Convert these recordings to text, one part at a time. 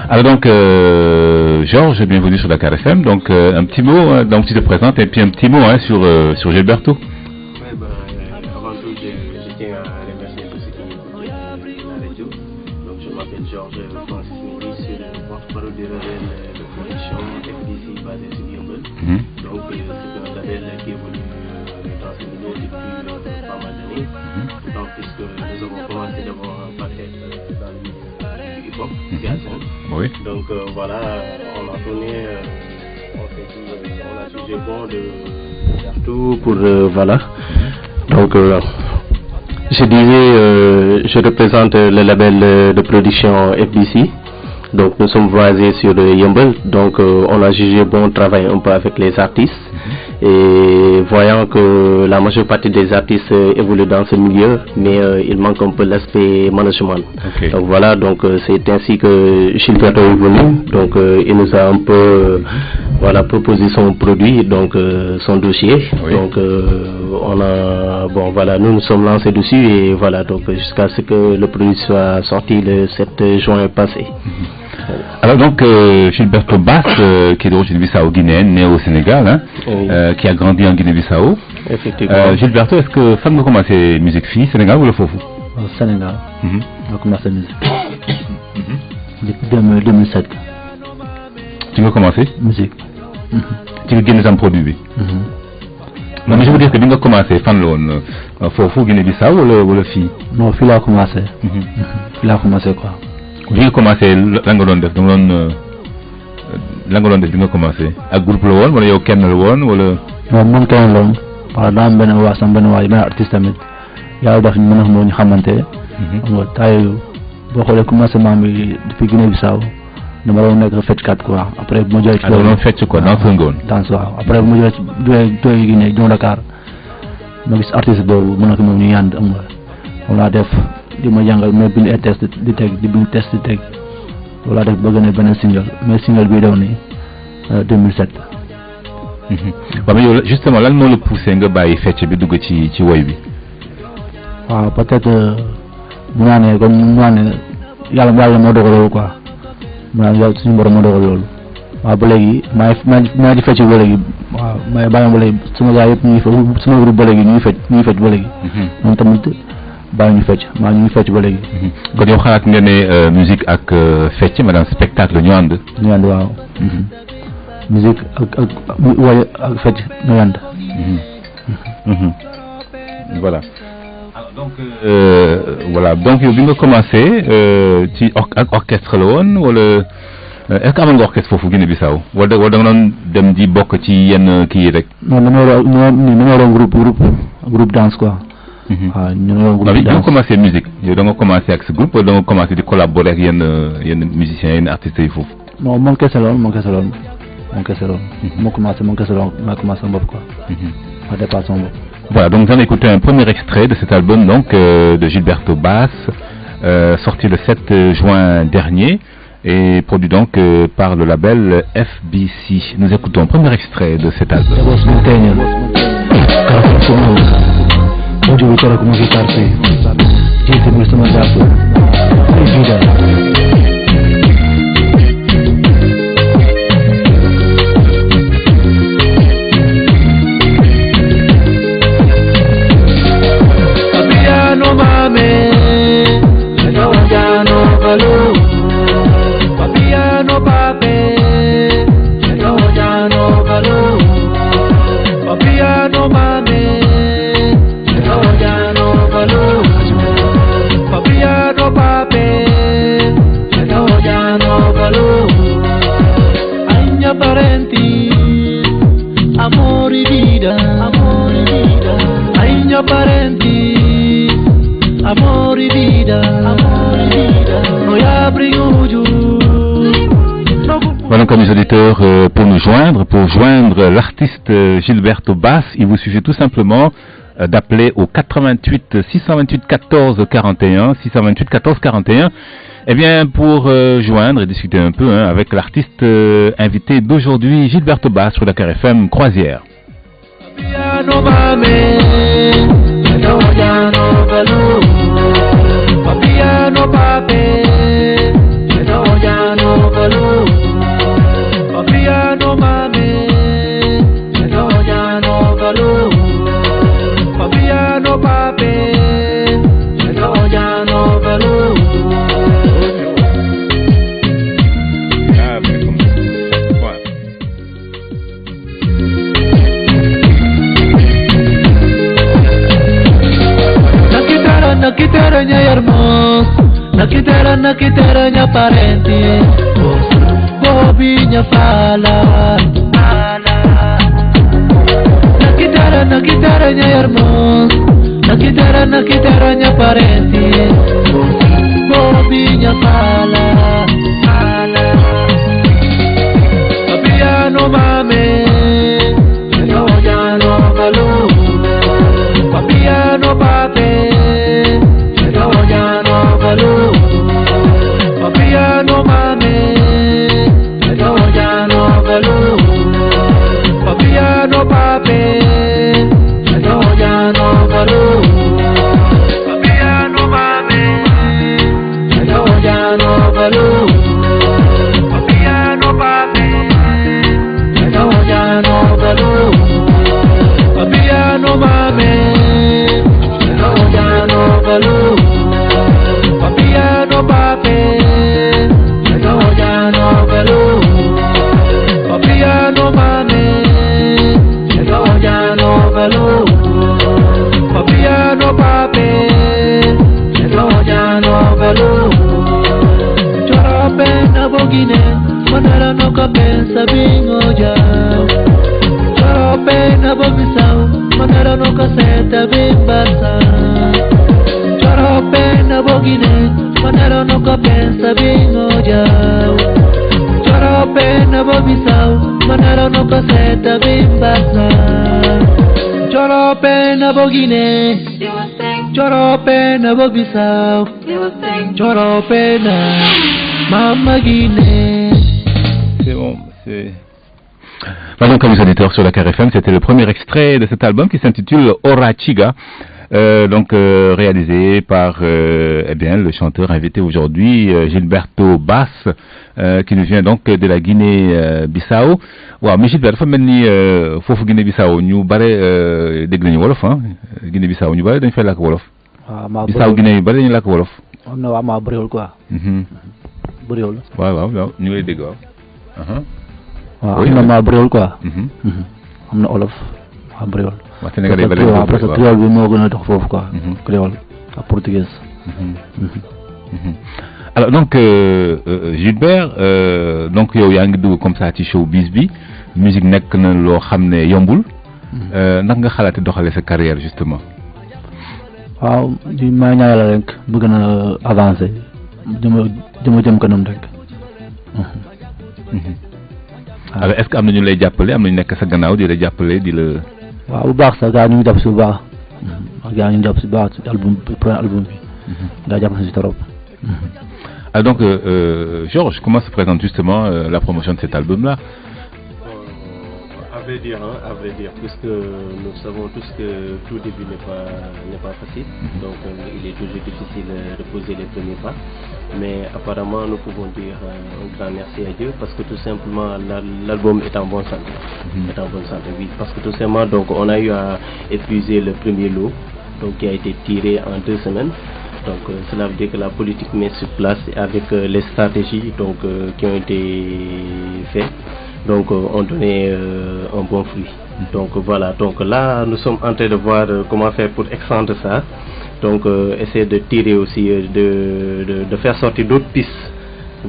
Alors donc, Georges, bienvenue sur Dakar FM. Donc, un petit mot, donc tu te présentes, et puis un petit mot sur Gilberto. Oui, avant tout, je tiens à remercier tous ceux qui écoutent la radio. Donc, je m'appelle Georges Francis Méry, je suis le porte-parole du label de production FBC basé sur Yeumbeul. Donc, c'est un label qui évolue dans ce milieu depuis pas mal d'années. Donc, puisque nous avons commencé d'abord par être dans le milieu du hip-hop, Oui. Donc, voilà, on a tourné, on a jugé bon de tout pour, voilà. Donc, je disais, je représente le label de production FBC. Donc, nous sommes basés sur Yeumbeul. Donc, on a jugé bon travailler un peu avec les artistes. Et voyant que la majeure partie des artistes évoluent dans ce milieu, mais il manque un peu l'aspect management. Okay. Donc voilà, donc c'est ainsi que Gilberto est venu. Donc il nous a un peu proposé son produit, donc son dossier. Oui. Donc on a nous sommes lancés dessus et voilà, donc jusqu'à ce que le produit soit sorti le 7 juin passé. Alors donc Gilberto Bass, qui est d'origine bissau-guinéenne, né au Sénégal, hein, Oui. Qui a grandi en Guinée-Bissau. Effectivement. Gilberto, est-ce que fan nga commencé musique fii Sénégal wala foofu? Au Sénégal. On a commencé la musique. Depuis 2007. Tu nga commencé? Musique. Tu nga génne sam produit bi? Non mais je veux dire que bi nga commencé fan la woon foofu Guinée-Bissau wala fii? Non, fii laa commencé. Fii laa commencé quoi. bi nga commencé la nga doon def da nga doon la nga doon def bi nga commencé ak groupe la woon wala yow kenn la woon wala. non man kenn la woon waaw daa am benn artiste tamit yàlla def ñu mën a xam ñu xamante. xam nga taay boo xoolee commencement bi depuis Guinée-Bissau dama doon nekk fecckat quoi après bu ma jógee ci loolu doon fecc quoi danseur nga woon. danse waaw après bu ma jógee Guinée ñëw Dakar ma gis artiste boobu mën na ko moom ñu yànd am nga moom laa def di ma jàngal mais bind ay test di teg di bind test di teg loolu laa def ba gën a benn single mais single bii daw ni 2007. waaw mais yow justement lan moo la poussé nga bàyyi fecc bi dugg ci woy bi. waaw peut-être mu naa ne comme mu naa ne yàlla moo dogal loolu quoi mu naa ne suñu borom moo dogal loolu waaw ba léegi maa ngi fecc ba léegi waaw may bàyyi ba léegi suma gars yëpp ñuy fecc suma groupe ba léegi ñuy fecc ba léegi. moom tamit bàyyi ñu fecc maa ngi fecc ba léegi. kon yow xalaat nga ne musique ak fecc maanaam spectacle ñu ànd. ñu ànd waaw. musique ak woy ak fecc ñu ànd. voilà. Alors donc yow bi nga commencé ci ak orchestre la woon wala est-ce que amoon nga orchestre foofu Guinée-Bissau wala da nga doon dem di bokk ci yenn kii yi rek. non dama doon groupe danse quoi. waaw ñu ngi woon groupe danse. bi nga commencé musique yow da nga commencé ak sa groupe wala da nga commencé di collaborer ak yenn musiciens yenn artistes yi foofu. non moom kese la woon. moo commencé maa commencé sama bopp quoi. ma dépassé sama bopp. Voilà, donc nous allons écouter un premier extrait de cet album donc de Gilberto Bass, sorti le 7 juin dernier et produit donc par le label FBC. Nous écoutons un premier extrait de cet album. Voilà donc mes auditeurs, pour joindre l'artiste Gilberto Bass, il vous suffit tout simplement d'appeler au 88 628 14 41 628 14 41 eh bien pour joindre et discuter un peu avec l'artiste invité d'aujourd'hui Gilberto Bass sur Dakar FM Croisière. nakiteranya parenti, bobinya fala. Nakiteranya hermos, nakiteranya parenti, bobinya fala. Papiano mame, no balu. Papiano pape, no balu. Papiano mame, no balu. Papiano pape, no balu. Papiano mame, no balu. Papiano pape, no balu. Papiano mame, no balu. Papiano pape, no balu. Papiano mame, no balu. Papiano pape, no balu. Chorope na bogine, manara no kapensa bingoja. Chorope na bogisao, manara no kaseta bimbasa. Chorope na bogine, manara no kapensa bingoja. Chorope na bogisao, manara no kaseta bimbasa. Chorope na bogine, chorope na bogisao, chorope na mama guine. C'est bon, c'est... Donc, amis auditeurs sur la KRFM, c'était le premier extrait de cet album qui s'intitule Ora Chiga, réalisé par le chanteur invité aujourd'hui, Gilberto Bass, qui nous vient donc de la Guinée-Bissau. Waaw, mais Gilbert, dafa mel ni foofu Guinée-Bissau ñu bare dégg nañu wolof ah Guinée-Bissau ñu bare dañu fay làkk wolof. waaw Bissau Guinée yu bare dañu làkk wolof. am na waa maa bëriwul quoi. bëriwul. waaw ñu ngi lay dégg waaw. waaw am na maa bëriwul quoi. am na olof maa bëriwul. waa Sénégal yi bare parce que créole bi moo gën a dox foofu quoi. créole ak portugais. Alors donc Gilbert donc yow yaa ngi dugg comme ça ci showbiz bi musique nekk na loo xam ne yombul. naka nga xalaati doxalee sa carrière justement. waaw di maa ñaan Yàlla rek bëgg na avancer jëm kanam rek. alors est-ce que am na ñu lay jàppale am na ñu nekk sa gannaaw di la jàppale di la. waaw bu baax sax gars ñu ngi jàpp si bu baax. gars ñu ngi jàpp si bu baax ci premier album bi. gars jàpp na si trop. Alors donc Georges, comment se présente justement la promotion de cet album-là? À vrai dire, puisque nous savons tous que tout début n'est pas facile, donc il est toujours difficile de poser les premiers pas. Mais apparemment, nous pouvons dire un grand merci à Dieu parce que tout simplement l'album est en bonne santé. Est en bonne santé, oui. Parce que tout simplement, donc on a eu à épuiser le premier lot, donc qui a été tiré en 2 semaines. Donc cela veut dire que la politique mise sur place avec les stratégies donc qui ont été faites, donc ont donné un bon fruit. Donc voilà, donc là nous sommes en train de voir comment faire pour extendre ça. Donc essayer de tirer aussi, de faire sortir d'autres pistes.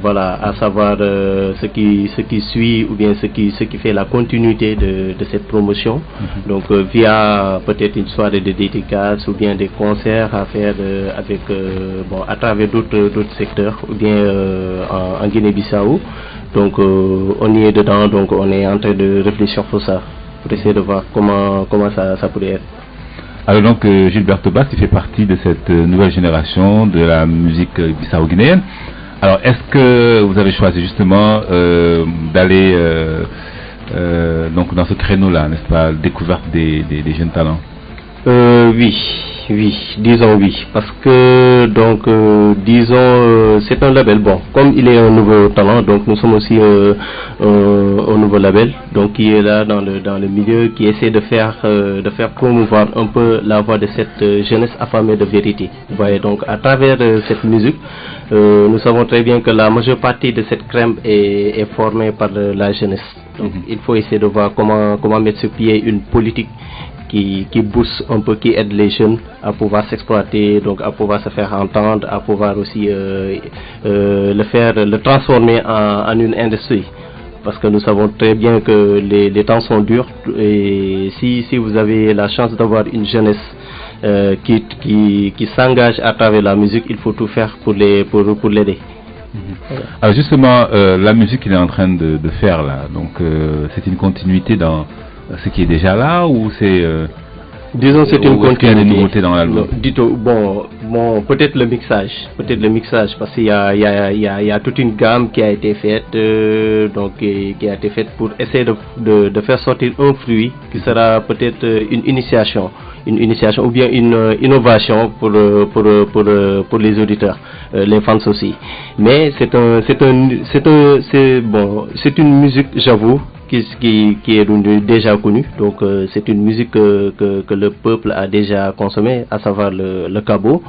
Voilà, à savoir ce qui suit ou bien ce qui fait la continuité de cette promotion. Donc via peut-être une soirée de dédicaces ou bien des concerts à faire avec à travers d'autres secteurs ou bien en Guinée-Bissau. Donc on y est dedans, donc on est en train de réfléchir pour ça, pour essayer de voir comment ça pourrait être. Alors donc Gilberto Bass, il fait partie de cette nouvelle génération de la musique bissau-guinéenne. Alors, est-ce que vous avez choisi justement d'aller donc dans ce créneau-là, n'est-ce pas, découverte des jeunes talents? Oui, disons oui, parce que donc disons c'est un label bon, comme il est un nouveau talent, donc nous sommes aussi un nouveau label, donc qui est là dans le milieu, qui essaie de faire promouvoir un peu la voix de cette jeunesse affamée de vérité. Vous voyez, donc à travers cette musique, nous savons très bien que la majeure partie de cette crème est formée par la jeunesse. Donc il faut essayer de voir comment mettre sur pied une politique qui booste un peu, qui aide les jeunes à pouvoir s'exploiter, donc à pouvoir se faire entendre, à pouvoir aussi le transformer en une industrie. Parce que nous savons très bien que les temps sont durs et si vous avez la chance d'avoir une jeunesse qui s'engage à travers la musique, il faut tout faire pour l'aider. Alors justement, la musique qu'il est en train de faire là, donc c'est une continuité dans ce qui est déjà là ou c'est... Disons c'est une continuité. Il y a des nouveautés dans l'album. Bon, peut-être le mixage, parce qu'il y a toute une gamme qui a été faite, qui a été faite pour essayer de faire sortir un fruit qui sera peut-être une initiation ou bien une innovation pour les auditeurs, les fans aussi. Mais c'est une musique, j'avoue, qui est déjà connue. Donc c'est une musique que le peuple a déjà consommée, à savoir le cabot.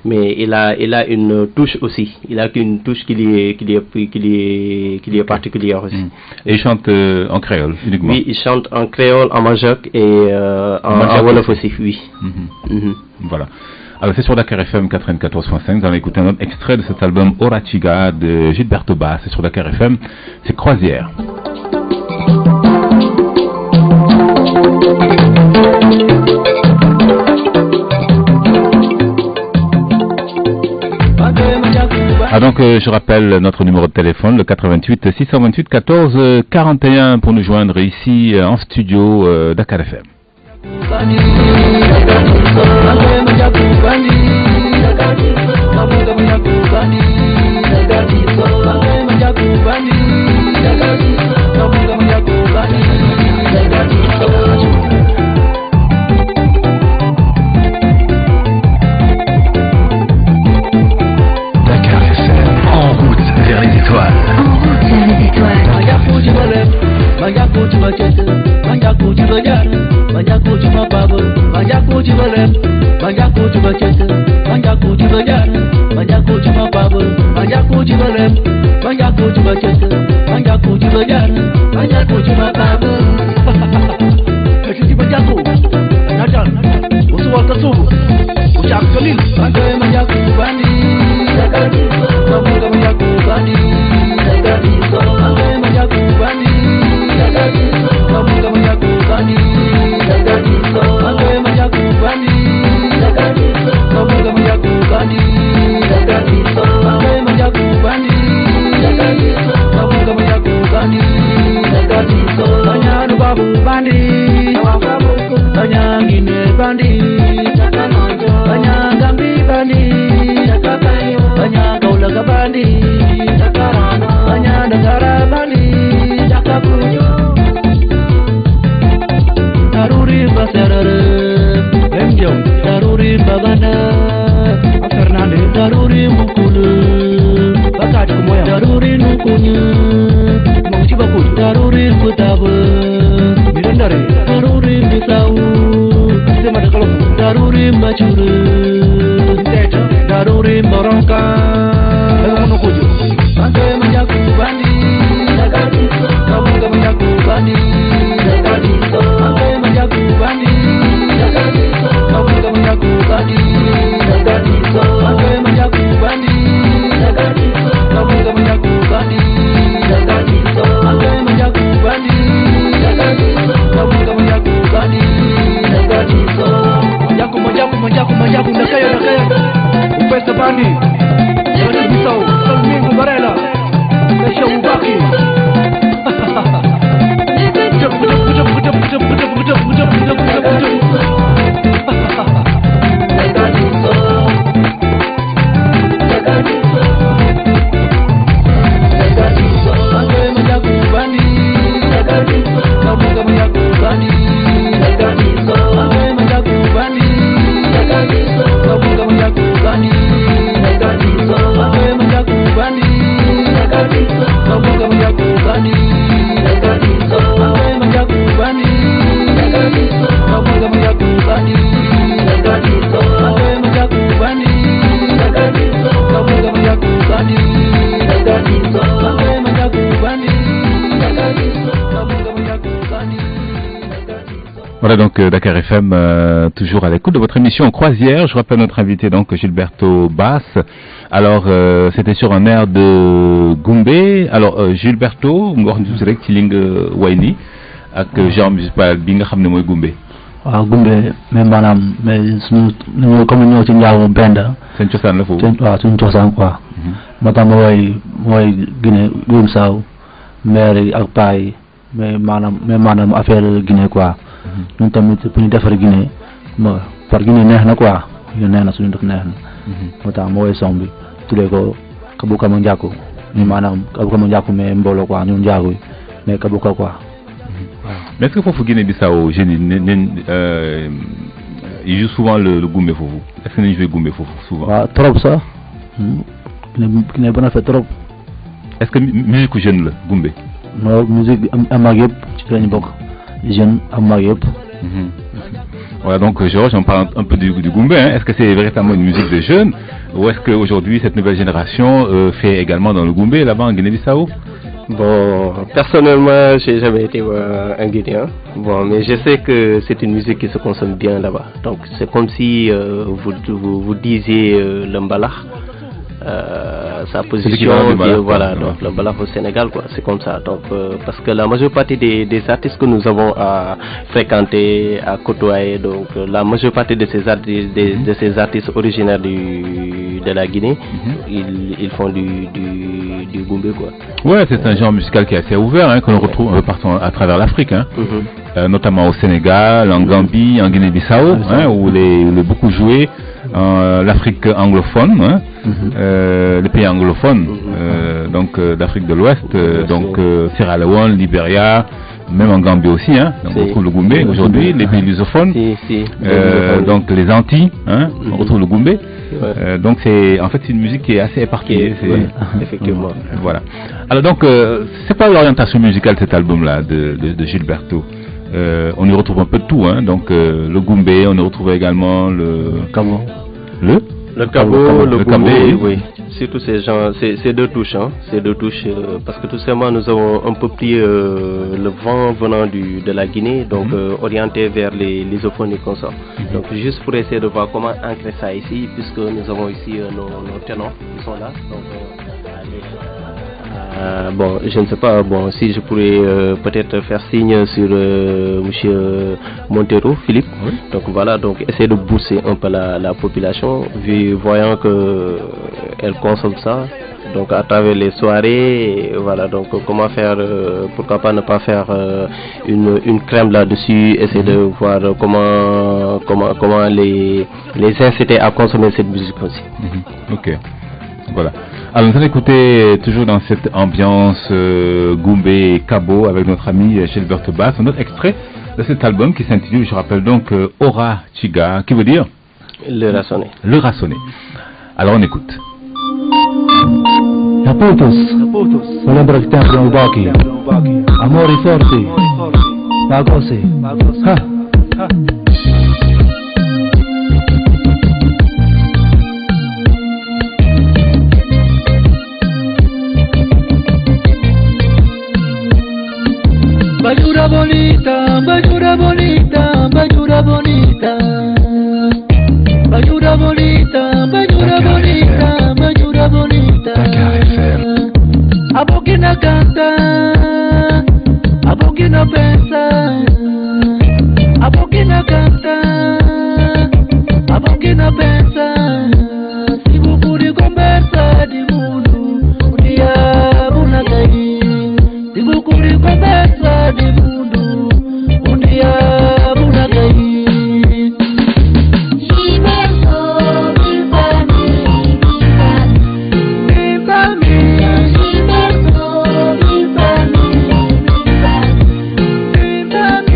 Mais il a une touche aussi. Il a une touche qui est particulière aussi. Et il chante en créole uniquement. Oui, il chante en créole, en manjac et en wolof aussi. Oui. Voilà. Alors c'est sur Dakar FM 94.5, vous allez écouter un autre extrait de cet album Orachiga de Gilberto Bass. C'est sur Dakar FM, c'est Croisière. Ah donc je rappelle notre numéro de téléphone, le 88 628 14 41 pour nous joindre ici en studio Dakar FM. Voilà donc Dakar FM, toujours à l'écoute de votre émission Croisière. Je rappelle notre invité donc Gilberto Bass. Alors c'était sur un air de Goumbé. Alors Gilberto nga wax ñu rek ci li nga way ni ak genre musical bi nga xam ne mooy Goumbé. waaw Goumbé mais maanaam mais suñu comme ñëw ci njaagu Benda. seen cosaan la foofu. waaw suñu cosaan quoi. moo tax mooy Guinée Guine Sao maire yi ak paa yi mais maanaam affaire Guinée quoi. ñun tamit pour ñu defar Guinée ma par Guinée neex na quoi ñu neex na suñu def neex na. moo tax moo woy son bi tuddee ko Kabuka ma njàkku ñu maanaam Kabuka ma njàkku mais mbooloo quoi ñun njaagu yi mais Kabuka quoi. Mais est-ce que foofu Guinée-Bissau ils jouent souvent le Goumbé foofu est-ce que nañu joué Goumbé foofu souvent. waaw trop sax Guinée ba na fait trop. est-ce que musique jeune la Goumbé. non musique am mag yëpp ci lañu bokk jeune am mag yëpp. Voilà donc Georges, on parle un peu du Goumbé, hein. Est-ce que c'est véritablement une musique de jeunes ou est-ce qu'aujourd'hui cette nouvelle génération fait également dans le Goumbé là-bas en Guinée-Bissau? Bon, personnellement, j'ai jamais été un Guinéen. Bon, mais je sais que c'est une musique qui se consomme bien là-bas. Donc c'est comme si vous disiez le mbalax. Sa position voilà donc le mbalax au Sénégal quoi, c'est comme ça donc parce que la majeure partie des artistes que nous avons à fréquenter, à côtoyer, donc la majeure partie de ces artistes originaires de la Guinée, ils font du Goumbé quoi. Ouais, c'est un genre musical qui est assez ouvert, hein, que l'on retrouve un peu partout à travers l'Afrique, hein. Notamment au Sénégal, en Gambie, en Guinée-Bissau, hein, où il est beaucoup joué. L'Afrique anglophone, hein, les pays anglophones, donc d'Afrique de l'Ouest, donc Sierra Leone, Libéria, même en Gambie aussi, hein, donc on retrouve le Goumbé aujourd'hui, les pays lusophones, donc les Antilles, hein, on retrouve le Goumbé. Donc c'est en fait une musique qui est assez éparpillée, effectivement. Voilà. Alors donc c'est pas l'orientation musicale de cet album-là de Gilberto. On y retrouve un peu de tout, hein. Donc le Goumbé, on y retrouve également le Cabo. Le Cabo, le Goumbé, oui. Surtout ces deux touches, hein. Ces deux touches, parce que tout simplement nous avons un peu pris le vent venant de la Guinée, donc orienté vers les lusophones et consorts. Donc juste pour essayer de voir comment ancrer ça ici, puisque nous avons ici nos ténors qui sont là. Donc, bon, je ne sais pas, bon, si je pourrais peut-être faire signe sur monsieur Montero, Philippe. Donc voilà, donc essayer de booster un peu la population, voyant que elle consomme ça. Donc à travers les soirées, voilà, donc comment faire, pourquoi pas ne pas faire une crème là-dessus, essayer de voir comment les inciter à consommer cette musique aussi. Ok. Voilà. Alors nous allons écouter toujours dans cette ambiance Goumbé et Cabo avec notre ami Gilberto Bass, un autre extrait de cet album qui s'intitule, je rappelle donc Ora Chiga, qui veut dire le rassonné. Le rassonné. Alors on écoute. Raputos, lembra que tempo no baki, amor e forte, bagose, ha. Bajura bonita, bajura bonita, bajura bonita. Bajura bonita, bajura bonita, bajura bonita. Dakar FM. Abokina canta, abokina pensa, abokina canta, abokina pensa. Si vous voulez converser du monde, un dia una caí. Si vous voulez converser du monde, un dia una caí. Voilà.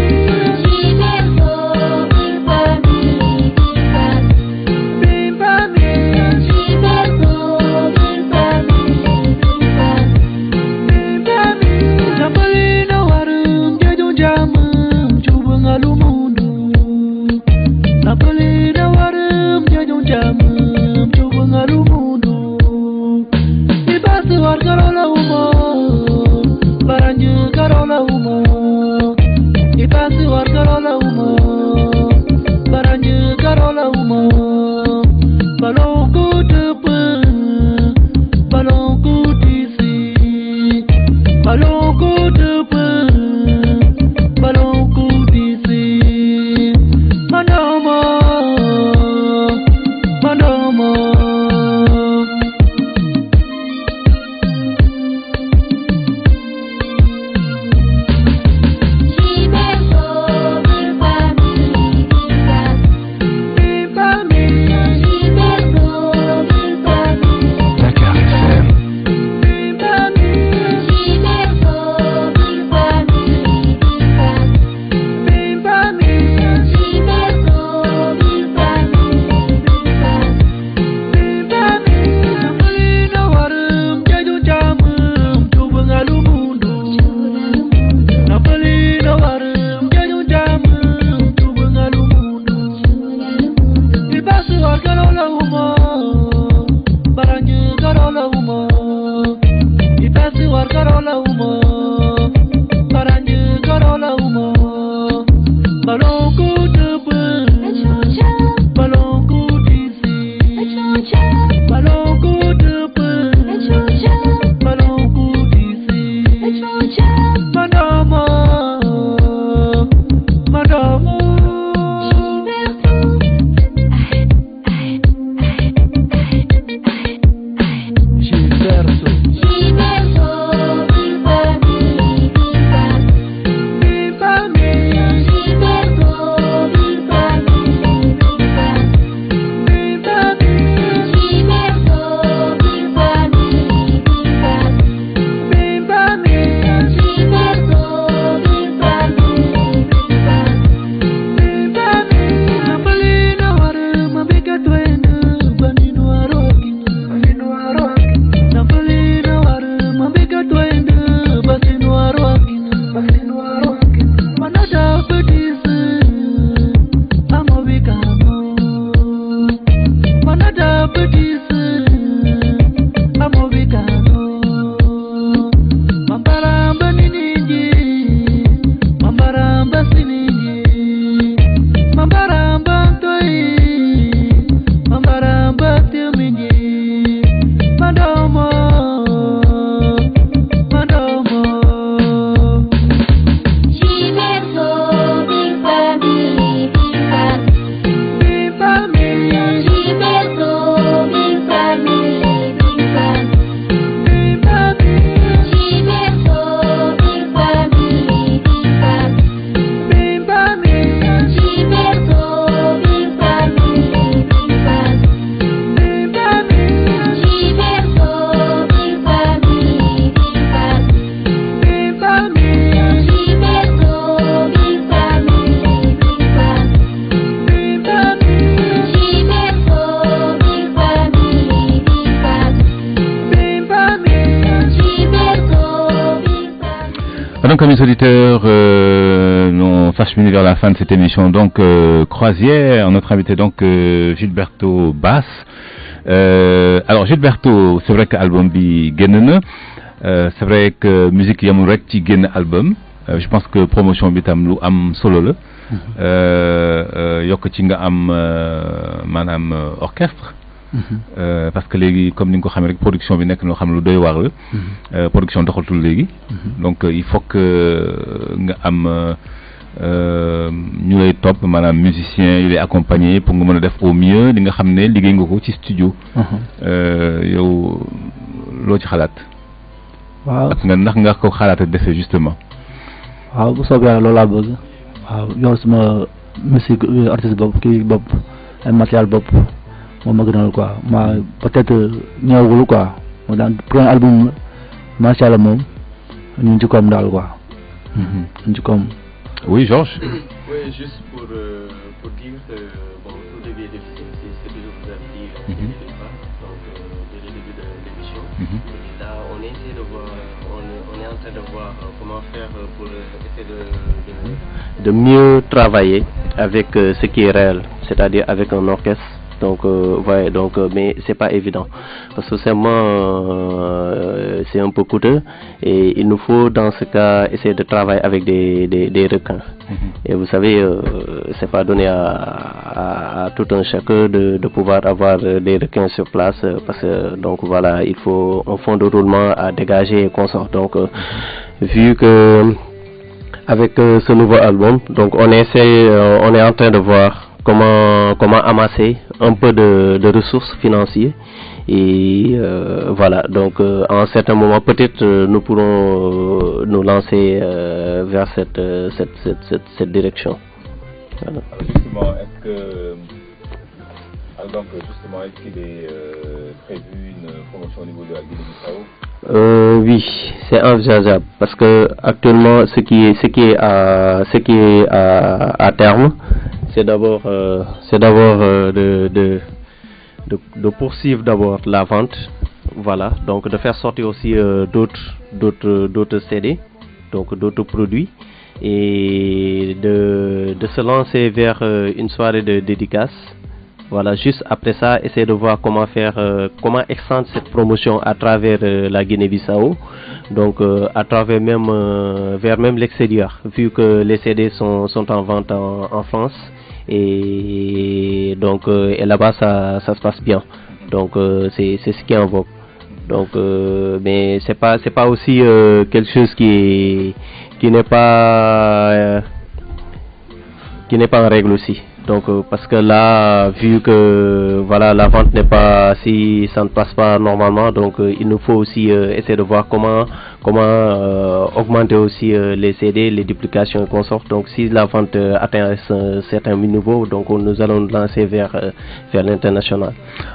ballon coup de poing, ballon coup d'ici. Madame, madame. Donc, amis auditeurs, nous fâchons vers la fin de cette émission. Donc, Croisière, notre invité, donc, Gilberto Bass. Alors, Gilberto, c'est vrai que l'album bi génn, c'est vrai que musique yamul rek ci génn album. Je pense que promotion bi tam lu am solo la. Yokk ci nga am maanaam orchestre. Parce que léegi comme ni nga ko xamee rek production bi nekk loo xam lu doy waar la. Production doxatul léegi. Donc il faut que nga am ñu lay topp maanaam musicien yi lay accompagner pour nga mën a def au mieux li nga xam ne liggéey nga ko ci studio. Yow loo ci xalaat. waaw ak nga ndax nga ko xalaat defee justement. waaw bu soobee yàlla loolu laa bëgg. waaw yor sama musique artiste bopp kii bopp ay matériel bopp. moom ma gënal quoi ma peut-être ñëwagul quoi moo daan premier album macha allah moom ñu ngi ci koom daal quoi. ñu ngi ci koom. Oui, Georges. Oui, juste pour dire que bon, tout début de c'est ce que je vous avais dit dès le départ, donc dès le début de l'émission. Et là, on essaie de voir, on est en train de voir comment faire pour essayer de mieux travailler avec ce qui est réel, c'est-à-dire avec un orchestre Donc, ouais, donc, mais c'est pas évident parce que c'est un peu coûteux et il nous faut dans ce cas essayer de travailler avec des requins. Et vous savez, c'est pas donné à tout un chacun de pouvoir avoir des requins sur place parce que donc voilà, il faut un fond de roulement à dégager et consort. Donc, vu que avec ce nouveau album, donc on est en train de voir comment amasser un peu de ressources financières et voilà, donc à un certain moment peut-être nous pourrons nous lancer vers cette direction. Voilà. Justement, est-ce qu'il est prévu une promotion au niveau de la Guinée-Bissau? Oui, c'est envisageable parce que actuellement ce qui est à terme, c'est d'abord de poursuivre d'abord la vente, voilà, donc de faire sortir aussi d'autres CD, donc d'autres produits, et de se lancer vers une soirée de dédicace. Voilà, juste après ça, essayer de voir comment comment extendre cette promotion à travers la Guinée-Bissau, donc à travers vers même l'extérieur, vu que les CD sont en vente en France, et donc et là-bas ça se passe bien, donc c'est ce qui est en vogue. Donc mais c'est pas aussi quelque chose qui n'est pas en règle aussi. Donc parce que là, vu que voilà, la vente n'est pas, si ça ne passe pas normalement, donc il nous faut aussi essayer de voir comment augmenter aussi les CD, les duplications et consorts. Donc si la vente atteint un certain niveau, donc nous allons lancer vers l'international.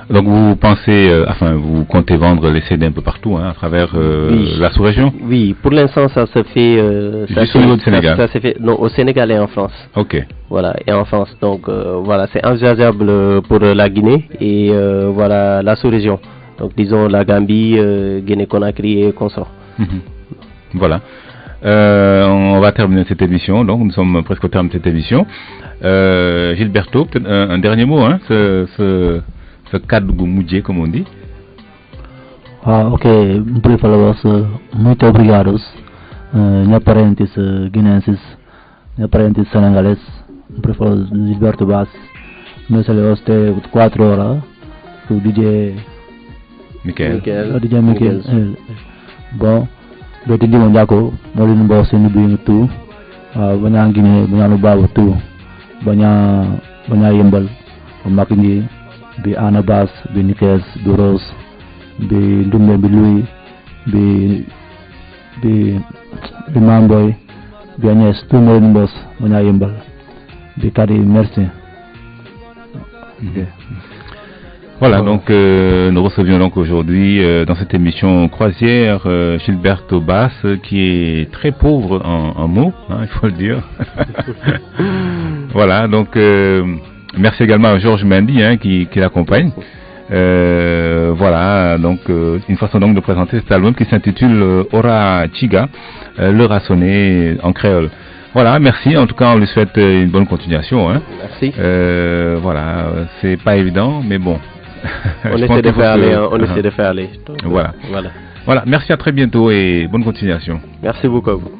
Donc vous pensez, vous comptez vendre les CD un peu partout, hein, à travers la sous-région? Oui, pour l'instant ça se fait. Juste au niveau du Sénégal? Ça se fait, non, au Sénégal et en France. Ok. Voilà, et en France. Donc voilà, c'est envisageable pour la Guinée et voilà la sous-région. Donc disons la Gambie, Guinée-Conakry et consorts. Voilà. On va terminer cette émission. Donc nous sommes presque au terme de cette émission. Gilberto, peut-être un dernier mot, hein, ce cadre Moudjé, comme on dit. Ah, ok. Muito falar muito obrigados, minha parentes guineenses, minha parentes senegalês. Prefiro Gilberto Bass. Noi siamo ste 4 ore su DJ Michael. DJ Michael. Bon, berarti di Monjako, mau di bawah sini bingung tu, banyak gini, banyak lupa tu, banyak yembal, makin di Ana Bass, di Nikes, di Rose, di Dumbe, di Louis, di Mamboy, di Agnes, tu mau di bawah banyak yembal. Merci. Voilà, donc nous recevions donc aujourd'hui dans cette émission croisière Gilberto Bass, qui est très pauvre en mots, hein, il faut le dire. Voilà, donc merci également à Georges Mendy, hein, qui l'accompagne. Voilà, donc une façon donc de présenter cet album qui s'intitule Ora Chiga, l'heure a sonné en créole. Voilà, merci. En tout cas, on lui souhaite une bonne continuation. Hein. Merci. Voilà, c'est pas évident, mais bon. On essaie de faire aller. On essaie de faire aller. Donc, voilà. Voilà. Merci, à très bientôt et bonne continuation. Merci beaucoup à vous.